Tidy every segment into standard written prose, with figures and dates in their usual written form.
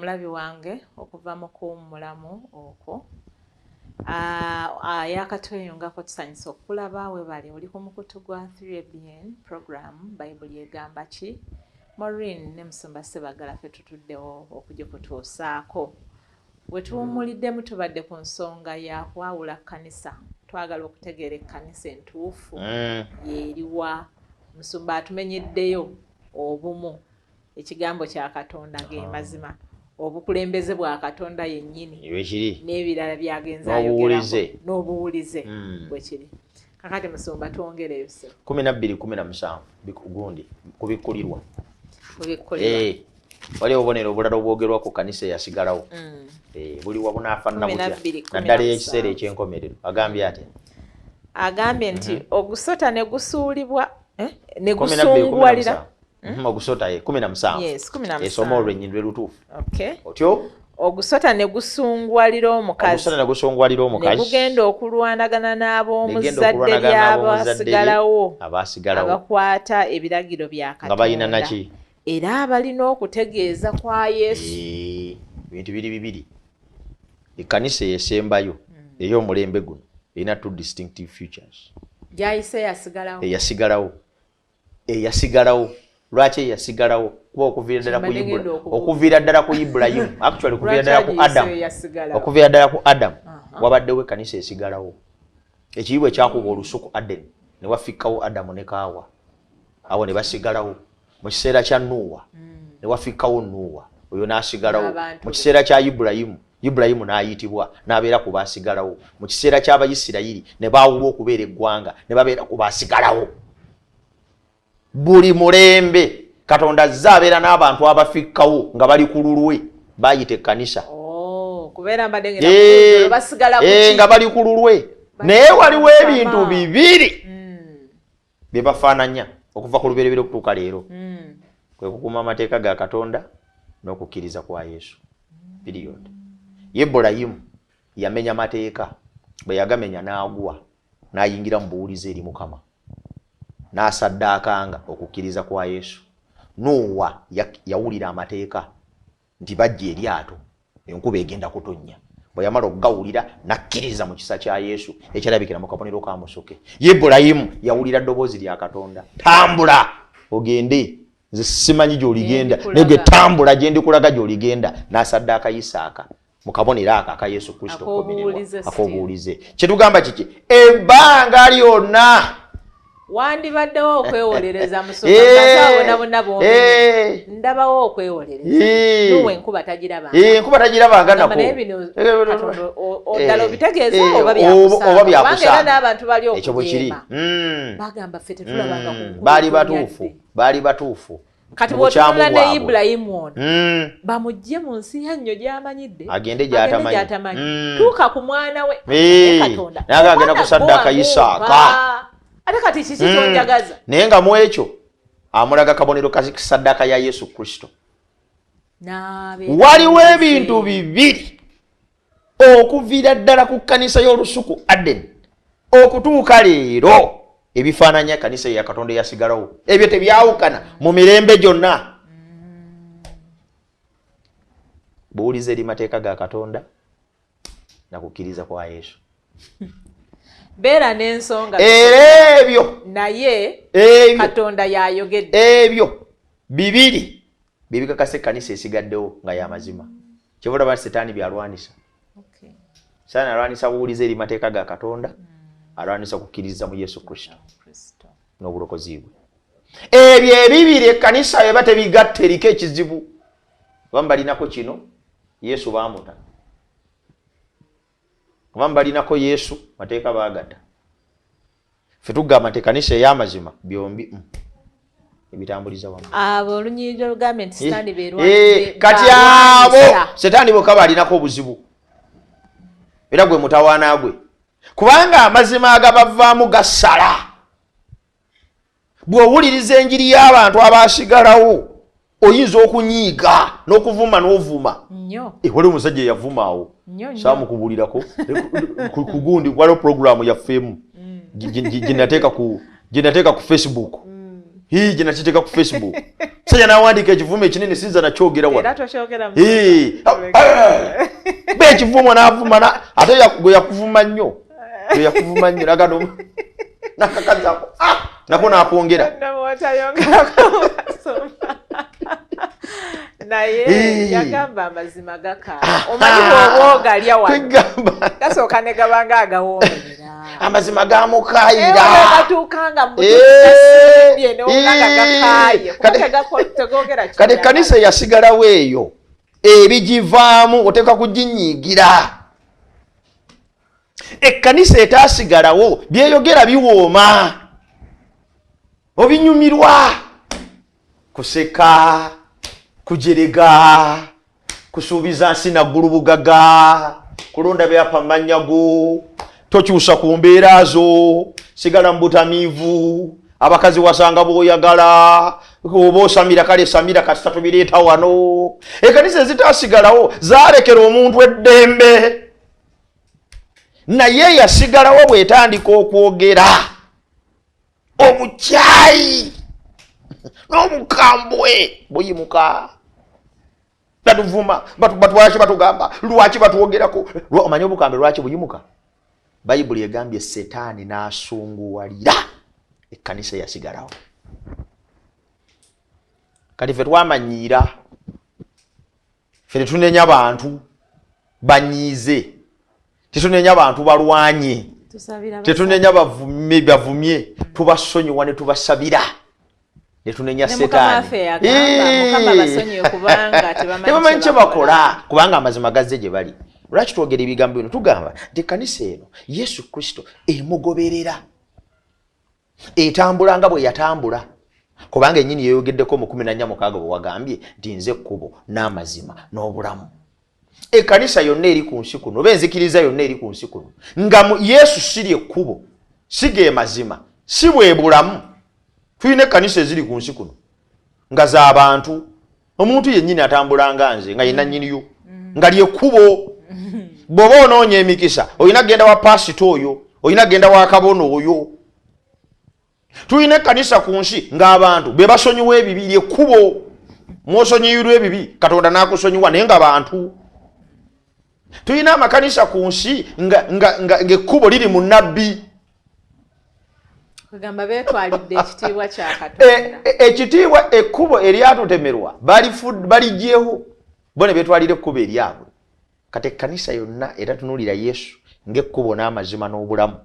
omulabi wange okuva mu kuwummulamu okwo. Yakatweyungako tusanyusa okulaba webali oli ku mukutu gwa 3ABN program Bayibuli egamba ki. Maureen ne Musumba Sebagala ffe tutuddewo okujja kutuusaako. We tuwummuliddemu tubadde ku nsonga ya kwawula kkanisa. Twagala okutegeera ekkanisa entuufu yeeriwa. Musumba atumenyeddeyo obumu ekigambo kya Katonda ge mazima. Obukulembeze bwa Katonda yennyini n'ebirala byagenza ayogerako n'obuwulize bwe kiri. Kakati Musumba twongereyo se 12:17 bikugundi kubikkulirwa wali obubonero obulala obwogerwa ku kanisa yasigalawo buli wabunaafaanana butya naddala ekiseera ekyenkomerero agambye ate agambye nti ogusota ne gusuulibwa ne gusunguwalira ogusota 17 yes 17 esoma olwennyini lwe lutuufu otyo ogusota ne gusunguwalira omukazi ne gugenda okulwanagana n'ab'omuzadde ly'abasigalawo abakwata ebiragiro bya Katonda nga balina naki era abalina okutegeeza kwa Yesu. Bintu bibiri ekkanisa esembayo ey'omulembe guno erina two distinctive futures. Gyayise eyasigalawo lwaki eyasigalawo kuba okuviira ddala ku Ibulayimu actually okuviira ddala ku Adamu wabaddewo ekkanisa esigalawo. Ekiyiibwa ekyakuba olusuku Adeni ne wafikkawo Adamu ne Kaawa awo ne basigalawo. Mu kiseera kya Nuuwa ne wafikkawo Nuuwa oyo n'asigalawo. Mu kiseera kya Ibulayimu n'ayitibwa n'abeera ku baasigalawo. Mu kiseera ky'Abayisirayiri ne baawulwa okubeera eggwanga ne babeera ku baasigalawo. Buli mulembe Katonda azze abeera n'abantu abafikkawo nga bali ku lulwe baayita ekkanisa. Nga bali ku lulwe naye waliwo ebintu bibiri bye bafaananya okuva ku lubereberye okutuuka leero. Kwe kukuuma amateeka ga Katonda n'okukkiriza kwa Yesu. Period. Ibulayimu yamenya mateeka bwe yagamenya n'agwa n'ayingira mu buwulize eri Mukama n'asaddaakanga okukkiriza kwa Yesu. Nuuwa yawulira amateeka nti bajja eryato enkuba egenda kutonnya. Bwe yamala okugawulira n'akkiriza mu kisa kya Yesu ekyalabikira mu kabonero ka Musoke. Ibulayimu yawulira ddoboozi lya Katonda, tambula ogende nze simanyi gy'oligenda nege tambula gye ndikulaga gy'oligenda. N'asaddaaka Isaaka mu kabonero ako aka Yesu Kristo ak'obuwulize. Kye tugamba kiki ebbanga lyonna wandibaddewo okwewolereza Musumba kataabona bonna bombi ndabawo okwewolereza nuwe enkuba tagirabanga nako oddala obitegeeza oba byakusanga n'abantu bali okujeema bagamba ffe tetulabanga ku baali batuufu kati bw'otunula ne Ibulayimu ono bamugye mu nsi yannyo gy'amanyidde agende gy'atamanyi tuuka ku mwana we Katonda n'agenda kusaddaaka Isaaka ate kati kiki kyonjagaza naye nga mu ekyo amulaga kabonero ka saddaaka ya Yesu Kristo. Waliwo ebintu bibiri okuviira ddala ku kkanisa y'olusuku Adeni okutuuka leero ebifaananya kkanisa ya Katonda eyasigalawo. Ebyo tebyawukana mu mirembe gyonna. Buwulize eri mateeka ga Katonda na kukkiriza kwa Yesu. Beera n'ensonga ebyo naye Katonda yayogedde. Ebyo bibiri bibikakasa ekkanisa esigaddewo nga y'amazima. Kyebula ba Setaani byalwanisa. Setaani alwanisa buwulize eri mateeka ga Katonda, alwanisa kukkiriza mu Yesu Kristo n'obulokozi bwe. Ebyo ebibiri ekkanisa eba tebigatta eriko ekizibu. Bamba linako kino Yesu baamuta. Bamba linako Yesu mateeka baagata. Ffe tugamba nti ekkanisa ey'amazima byombi ebitambuliza wamu. Abo olunyiriri olugambye nti Setaani beerwanise. Kati abo Setaani bokka balinako obuzibu. Era gwe mutawaana gwe. Kubanga amazima agabavaamu gasala. Bw'owuliriza enjiri y'abantu abasigalawo oyinza okunyiiga n'okuvuma n'ovuma. Waliwo omusajja eyavuma awo. Saamukubulirako kugundi waliwo puroguramu yaffeemu gye nateeka ku Facebook. Hii nakiteeka ku Facebook. Sasa nawandiika ekivume ekinene sinza nakyogera wano. Era tokyogera mu. Be ekivumo n'avuma ate yakuvuma nnyo. Yakuvuma nnyo nagano. Nakakazako. Nako nakwongera. Naye yagamba amazima gakaaba. Omanyi bw'oba ogalya wano. Gasooka ne gabanga agawoomerera. Amazima gamukaayira. Gatuukanga mu bye n'olanga gakaaye. Kati ekkanisa yasigalawo eyo. Ebigivaamu oteeka kuginyiigira. Ekkanisa etaasigalawo byeyogera biwooma. Obinyumirwa. Kuseka. Kujerega, kusuubiza nsi naggulu bugaga, kulonda byapa manyago, tokyusa ku mbeera zo, sigala mbutamivu, abakazi wasanga b'oyagala, oba osamira kale samira kasita tubireeta wano. Ekkanisa ezitaasigalawo zaalekera omuntu eddembe. Naye yasigalawo bw'etandika okwogera obukyayi n'obukambwe buyimuka. Batuvuma, batwaki batugamba, lwaki batuwogerako. Omanyi obukambe lwaki buyimuka? Bayibuli egambye Setaani n'asunguwalira ekkanisa yasigalawo. Kati ffe twamanyiira, ffe tetunenya bantu banyiize, tetunenya bantu balwanye, tetunenya bavumye, tubasonyiwa ne tubasabira. Netunenya Setaani. Mukama basonyiwe kubanga tebamanyi kye bakola kubanga amazima gazze gye bali. Lwaki twogera ebigambo bino tugamba nti ekkanisa eno Yesu Kristo emugoberera. Etambula nga bwe yatambula. Kubanga ennyini yeeyogeddeko mu 14:6 bwe wagambye nti nze ekkubo n'amazima n'obulamu. Ekkanisa yonna eri ku nsi kuno, oba enzikiriza yonna eri ku nsi kuno, nga Yesu si lye kkubo, si ge mazima, si bwe bulamu. Tuyine ekkanisa eziri ku nsi kuno nga z'abantu. Omuntu yennyini atambula nga nze nga yenna nnyiniyo nga lye kkubo. Bw'oba onoonya emikisa olina genda wa paasito oyo, olina genda wa kabona oyo. Tuyine ekkanisa ku nsi ng'abantu be basonyiwa ebibi, lye kkubo. Mw'osonyiyirwa ebibi Katonda n'akusonyiwa naye nga bantu. Tuyina amakanisa ku nsi ng'ekkubo liri mu nnabbi. Kugamba beetwalidde ekitiibwa kya Katonda. Ekitiibwa ekkubo eryatutemerwa baligyeho. Bo ne beetwalira ekkubo eryabwe. Kati ekkanisa yonna etatunuulira Yesu ng'ekkubo n'amazima n'obulamu,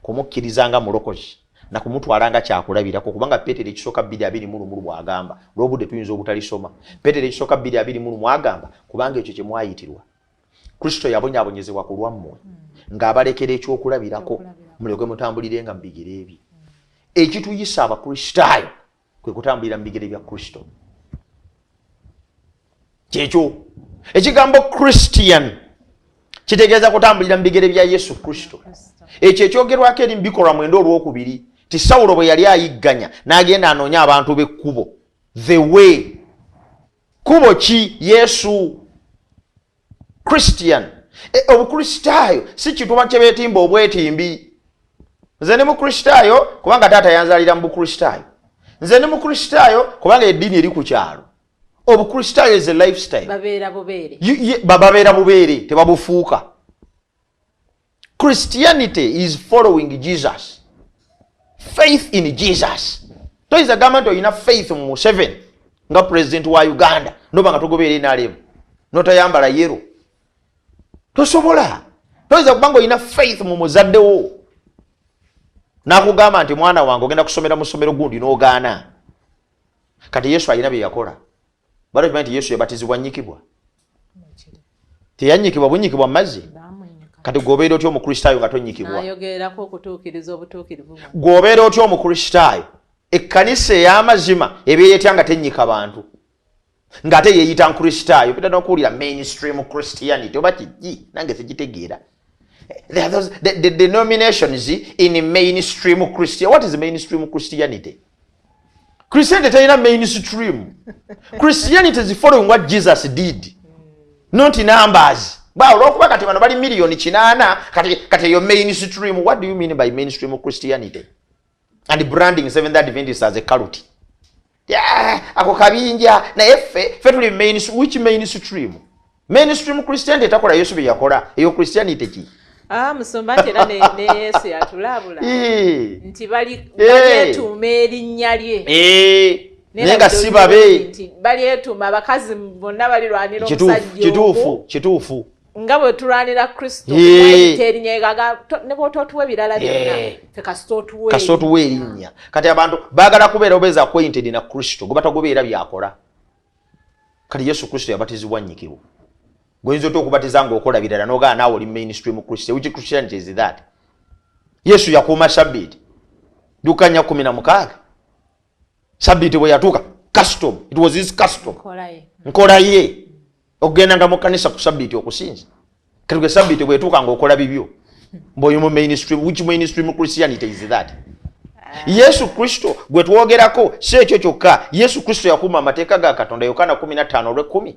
kumukkiriza nga mulokozi na kumutwala nga kyakulabirako. Kubanga Peetero ekisooka 2:23 bw'agamba, olw'obudde tuyinza obutalisoma. Peetero ekisooka 2:23 agamba kubanga ekyo kye mwayitirwa. Kristo yabonyaabonyezebwa ku lwammwe ng'abalekera ekyokulabirako mulyoke mutambulirenga mu bigere ebye. Ekituyisa Abakristaayo kwe kutambulira mu bigere bya Kristo. Kyekyo ekigambo Christian kitegeeza kutambulira mu bigere bya Yesu Kristo. Ekyo ekyogerwako eri mu Bikolwa 9:2 ti Sawulo bwe yali ayigganya n'agenda anoonya abantu b'ekkubo. The way. Kubo ki? Yesu. Christian. Obukristaayo si kituba kye beetimba obwetimbi. Nze ndi Mukristaayo kubanga taata yanzalira mu Bukristaayo. Nze ndi Mukristaayo kubanga eddiini eri ku kyalo. Obukristaayo is a lifestyle. Babeera bubeere. Babeera bubeere tebabufuuka. Christianity is following Jesus. Faith in Jesus. Toyinza gamba nti olina faith mu Museveni nga president wa Uganda noba nga togobeera NRM notayambala yero. Tosobola. Toyinza kubanga olina faith mu muzaddewo n'akugamba nti mwana wange ogenda kusomera mu ssomero gundi n'ogaana. Kati Yesu alina bye yakola. Balo kimanyi nti Yesu yabatizibwa nnyikibwa. Teyanyikibwa bunyikibwa mu mazzi. Kati gwobeera otya Omukristaayo nga tonnyikibwa? Ayogerako okutuukiriza obutuukirivu. Gwobeera otya Omukristaayo ekkanisa ey'amazima ebeeyetya nga tennyika bantu ng'ate yeeyita Nkristaayo. Pita n'okuwulira mainstream Christianity oba kiki nange sigitegeera. There are those the denominations in mainstream Christianity. What is mainstream Christianity? Christianity is not mainstream. Christianity is following what Jesus did, not in numbers. Ba olwokuba kati bano bali million 8 kati yo mainstream. What do you mean by mainstream Christianity? And branding Seventh Adventists as a cult. ako kabinja naye ffe tuli mainstream. Mainstream Christianity etakola Yesu bye yakola. Eyo Christianity ki? Musumba nti era ne Yesu yatulabula nti balyetuuma erinnya lye. Nenga si babe. Balyetuuma abakazi bonna balirwanira omusajja kituufu. Nga bwe tulwanira Kristo kumwayita erinnya egaga ne bw'ototuwa ebirala byonna ffe kasita otuwa erinnya. Kati abantu baagala kubeera obeeza acquainted na Kristo gwe batagobeera byakola. Kati Yesu Kristo yabatizibwa nnyikiro. Goyinza okubatiza ng'okola birala n'ogaana naawe oli mainstream Christian. Which Christianity is that? Yesu yakuuma Sabbiiti. Luka 16. Sabbiiti bwe yatuuka custom. It was his custom. Nkola ye. Okugendanga mu kkanisa ku Sabbiiti okusinza. Kati gwe Sabbiiti bwe yatuuka ng'okola bibyo. Mboyo mu mainstream. Which mainstream Christianity is that? Yesu Kristo gwe twogerako si ekyo kyokka. Yesu Kristo yakuuma amateeka ga Katonda. Yokaana 15:10.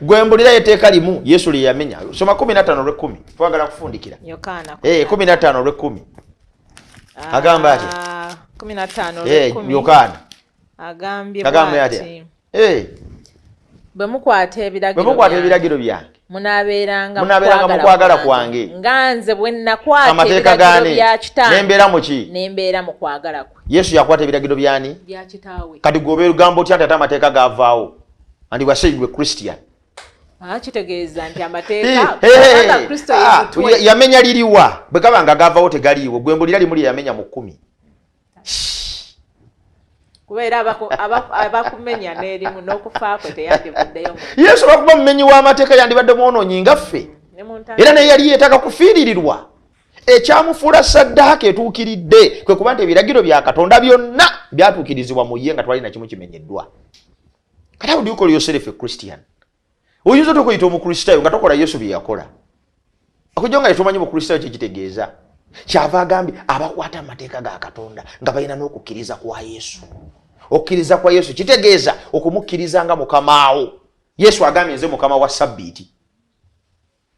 Gwembulira etteeka limu Yesu lye yamenya. Soma 15:10. Twagala kufundikira. Yokaana 15:10. Agamba ati 15:10. Yokaana agambye ati bwe mukwata ebiragiro byange munaabeeranga mu kwagala kwange nga nze bwe nakwata amateeka gange nembeera mu ki? Nembeera mu kwagala kwe. Yesu yakwata ebiragiro byani? Bya kitaawe. Kati gwe lugamba otya ate amateeka gaavaawo? And you are saying we're Christian. Kitegeeza nti amateeka Kristo yamenya liriwa bwe kabanga gaavaawo tegaliiwo. Gwe mbulira limu lye yamenya mu 10. Kubeera abakumenya n'erimu n'okufaako teyandivuddeyo. Yesu lwakuba mumenyi w'amateeka yandibadde mwonoonyi nga ffe. Era naye yali yeetaaga kufiiririrwa. Ekyamufuula saddaaka etuukiridde kwe kuba nti ebiragiro bya Katonda byonna byatuukirizibwa mu ye nga twali na kimu kimenyeddwa. Kati how do you call yourself a Christian? Oyinza okuyita omukristaayo nga tokola Yesu bye yakola. Okujja nga tomanyi mukristaayo kye kitegeeza. Kyava agambye abakwata amateeka ga Katonda nga balina n'okukkiriza kwa Yesu. Okkiriza kwa Yesu kitegeeza okumukkiriza nga mukamaawo. Yesu agambye nze mukama wa Sabbiiti.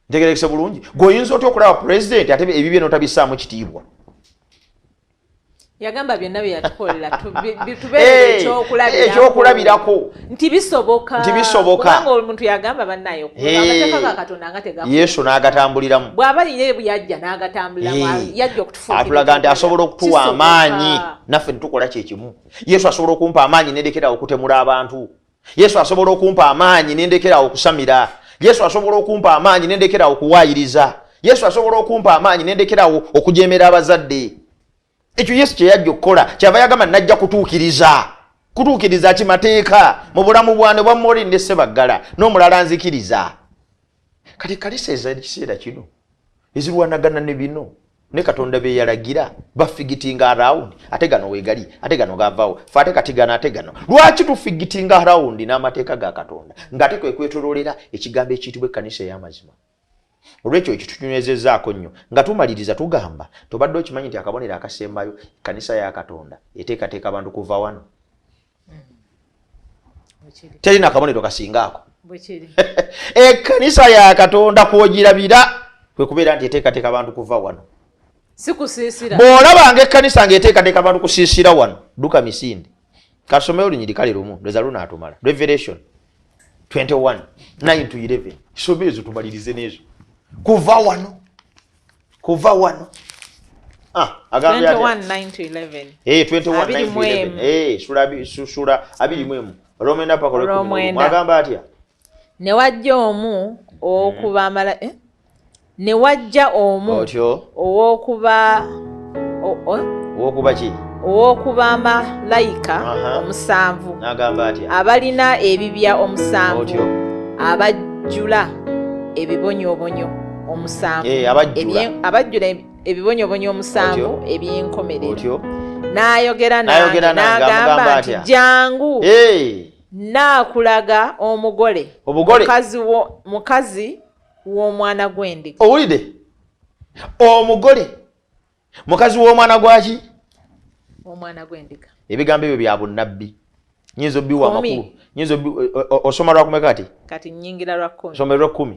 Ntegerekese bulungi. Gwoyinza otya okulaba president ate ebibye n'otabissaamu kitiibwa. Yagamba byonna bye yatukolera tubeere ekyokulabirako nti bisoboka. Kubanga omuntu yagamba bannayo amateeka ga Katonda nga tegakola. Yesu n'agatambuliramu. Bw'aba ye yajja n'agatambuliramu yajja okutufundira. Atulaga nti asobola okutuwa amaanyi naffe netukola kyekimu. Yesu asobola okumpa amaanyi nendekera okutemula abantu. Yesu asobola okumpa amaanyi nendekera okusamira. Yesu asobola okumpa amaanyi nendekera okuwaayiriza. Yesu asobola okumpa amaanyi nendekera okujeemera abazadde. Ekyo Yesu kye yajja okukola kyava yagamba najja kutuukiriza kimateeka mu bulamu bwane bwa Mori ne Sebaggala n'omulala nzikiriza. Kati kalisa ekiseera kino ezirwanagana ne bino ne Katonda be yalagira bafigitinga around ate gano wegali ate gano gavaawo fe ate kati gano ate gano. Lwaki tufigitinga around n'amateeka ga Katonda ng'ate kwe kwetololera ekigambo ekiyitibwa ekkanisa ey'amazima? Olwekyo ekitunywezezaako nnyo nga tumaliriza tugamba tobadde okimanyi nti akabonero akasembayo kanisa ya Katonda eteekateeka abantu kuva wano. Terina akabonero kasingaako. Ekkanisa ya Katonda kwogirabira kwe kubeera nti eteekateeka abantu kuva wano. Si kusiisira. Bw'olabanga ekkanisa ng'eteekateeka abantu kusiisira wano Luka misinde. Kasomero olunyirikale lumu lweza lunaatumala. Revelation 21:9-11. Some ezo tumalirize n'ezo. Kuva wano. Agambye 21:9-11. 21:9-11. Sura 20. Romenda pakole mwagamba atya? Ne wajja omu okuba amala ne wajja omu owokuba ki? Owokuba malayika omusanvu n'agamba atya? Abalina ebibya omusanvu abajjula ebibonyobonyo omusanvu abajjula ebibonyobonyo omusanvu eby'enkomerero. N'ayogera n'agamba nti jangu naakulaga omugole mukazi w'omwana gw'endiga. Owulidde? Omugole mukazi w'omwana gwaki? Omwana gw'endiga. Ebigambo ebyo bya bunnabbi. Nyinza obbiwa amakulu. Osoma lwakumeka kati? Kati nnyingira lwa 10. Somero 10.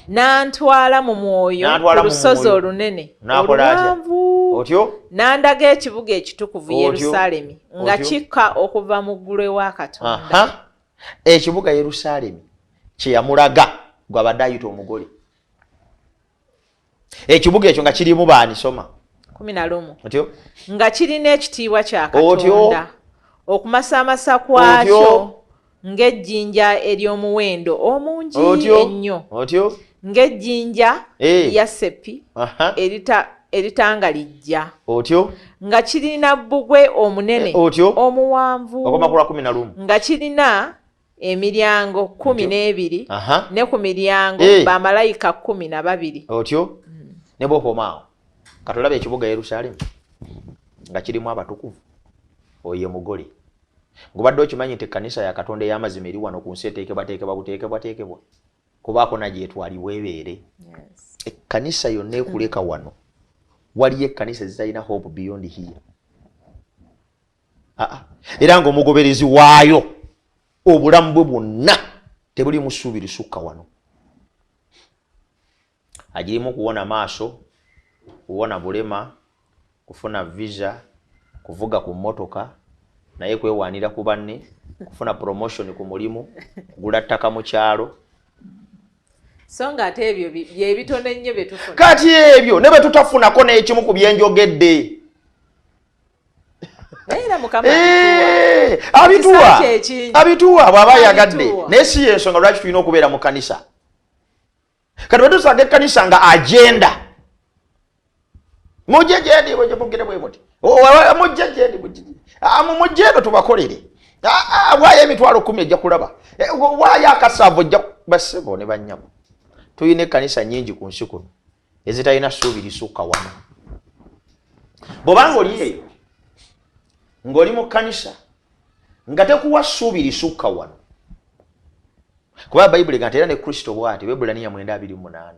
N'antwala mu mwoyo ku lusozi olunene oluwanvu otyo n'andaga ekibuga ekitukuvu Yerusaalemi nga kikka okuva mu ggulu ewa Katonda. Ekibuga Yerusaalemi kye yamulaga gw'abadde ayita omugole. Ekibuga ekyo nga kirimu baani soma 11 otyo nga kirina ekitiibwa kya Katonda okumasamasa kwakyo ng'ejjinja ery'omuwendo omungi ennyo ng'ejjinja lya seppi eritanga lijja otyo nga kirina bbugwe omunene omuwanvu okumakula 11 nga kirina emiryango 12 ne ku miryango bamalayika 12 otyo ne bw'okomaawo katulaba ekibuga Yerusaalemi nga kirimu abatukuvu oye mugole ngubadde okimanyi nti ekkanisa ya Katonda ey'amazima eri wano ku nsi eteekebwa kubaako nagyetwalibwa ebeere. Ekkanisa yonna ekuleka wano waliyo ekkanisa zitalina hope beyond here. Era ng'omugoberezi waayo obulamu bwe bwonna tebuli musuubi lisukka wano. Agirimu kuwona maaso, kuwona bulema, kufuna visa, kuvuga ku mmotoka, naye kwewaanira ku banne, kufuna promotion ku mulimu, kugula ttaka mu kyalo. So nga ate ebyo bye bitono ennyo bye tufuna. Kati ebyo ne bwe tutafunako n'ekimu ku byenjogedde. Abituwa bw'aba yagadde naye si y'ensonga lwaki tulina okubeera mu kanisa. Kati bwe tusanga ekkanisa nga agenda mujje gyendi bwe mugire bwe muti mujje gyendi mujje eno tubakolere waayo emitwalo 10 ejja kulaba waayo akasavu ejja basebo ne bannyabo. Tuyina ekkanisa nnyingi ku nsi kuno ezitalina ssuubi lisukka wano. Bw'obanga oli eyo ng'oli mu kkanisa nga tekuwa ssuubi lisukka wano. Kuba Bayibuli egamba era ne Kristo bw'ati Ebbulaniya 9:28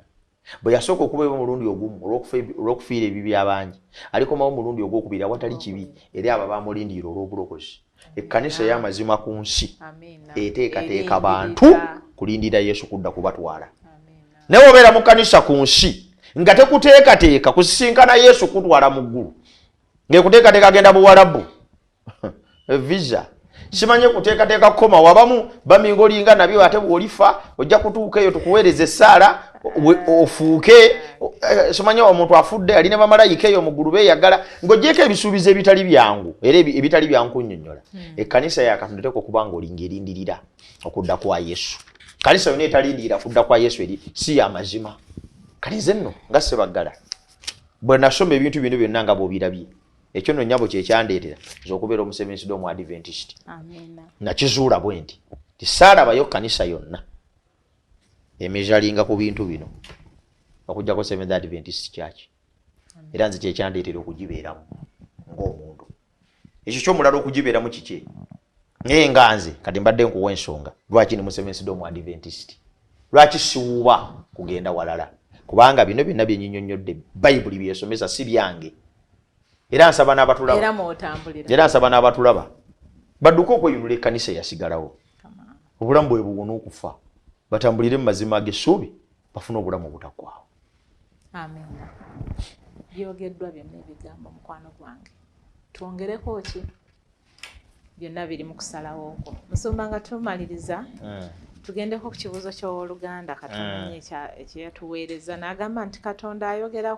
bwe yasooka okubeera omulundi ogumu olw'okufiira ebibi abangi alikomawo omulundi ogwokubiri awatali kibi eri abo bamulindirira olw'obulokozi. Ekkanisa ey'amazima ku nsi eteekateeka bantu kulindira Yesu kudda kubatwala. Naye obeera mu kkanisa ku nsi nga tekuteekateeka kusisinkana Yesu kutwala mu ggulu ng'ekuteekateeka agenda Buwarabu visa simanye kuteekateeka kukoma wabamu baminga olinga nabyo ate bw'olifa ojja kutuuka eyo tukuweereze essaala ofuuke simanye omuntu afudde alina bamalayika eyo mu ggulu beeyagala ng'oggyeko ebisuubizo ebitali byangu era ebitali byangu nnyonnyola. Ekkanisa ya Katonda teeka okuba ng'olinga erindirira okudda kwa Yesu. Kanisa yonna etalindirira kudda kwa Yesu eri si ya mazima. Kati nze nno nga Ssebaggala bwe nasoma ebintu bino byonna nga bw'obirabye ekyo nno nnyabo kyekyandeetera okubeera omusevensi d'omu Adventist. Nakizuula bwe nti saalabayo kkanisa yonna emezalinga ku bintu bino okuggyako Seventh Adventist Church. Era nze kyekyandeetera okugibeeramu ng'omuntu. Ekyo ky'omulala okugibeeramu kiki? Naye nga nze kati mbadde nkuwa ensonga lwaki ndi musevensi d'omu Adventist. Lwaki siwuba kugenda walala? Kubanga bino byonna bye nnyinnyonnyodde Bayibuli byesomesa si byange. Era nsaba n'abatulaba badduke okweyunula ekkanisa eyasigalawo. Obulamu bwe buwona okufa batambulire mu mazima ag'essuubi bafune obulamu obutaggwaawo. Amen. Byogeddwa byonna ebigambo mukwano gwange twongereko ki? Byonna biri mu kusalawo okwo. Musumba nga tumaliriza tugendeko ku kibuuzo ky'Oluganda Katonda ekyeyatuweereza n'agamba nti Katonda ayogera